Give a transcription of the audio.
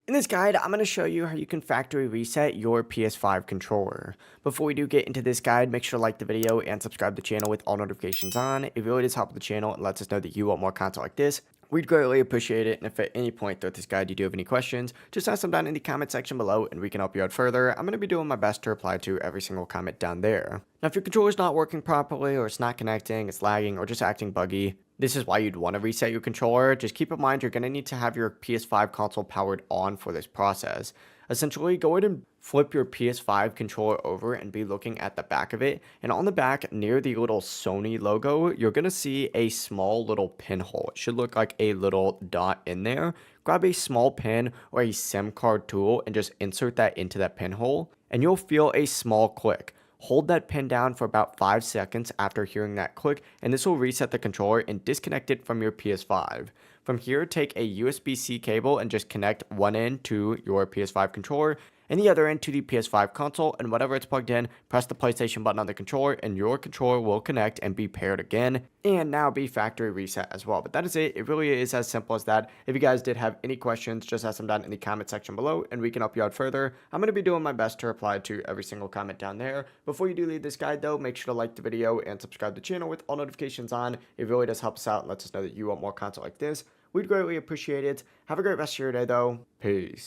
In this guide, I'm going to show you how you can factory reset your PS5 controller. Before we do get into this guide, make sure to like the video and subscribe to the channel with all notifications on. It really does help the channel and lets us know that you want more content like this. We'd greatly appreciate it, and if at any point throughout this guide you do have any questions, just ask them down in the comment section below and we can help you out further. I'm going to be doing my best to reply to every single comment down there. Now, if your controller is not working properly, or it's not connecting, it's lagging, or just acting buggy, this is why you'd want to reset your controller. Just keep in mind you're going to need to have your PS5 console powered on for this process. Essentially, go ahead and flip your PS5 controller over and be looking at the back of it. And on the back, near the little Sony logo, you're going to see a small little pinhole. It should look like a little dot in there. Grab a small pin or a SIM card tool and just insert that into that pinhole. And you'll feel a small click. Hold that pin down for about 5 seconds after hearing that click, and this will reset the controller and disconnect it from your PS5. From here, take a USB-C cable and just connect one end to your PS5 controller and the other end to the PS5 console, and whatever it's plugged in, press the PlayStation button on the controller and your controller will connect and be paired again, and now be factory reset as well. But that is it. It really is as simple as that. If you guys did have any questions, just ask them down in the comment section below and we can help you out further. I'm going to be doing my best to reply to every single comment down there. Before you do leave this guide though, make sure to like the video and subscribe to the channel with all notifications on. It really does help us out and lets us know that you want more content like this. We'd greatly appreciate it. Have a great rest of your day though. Peace.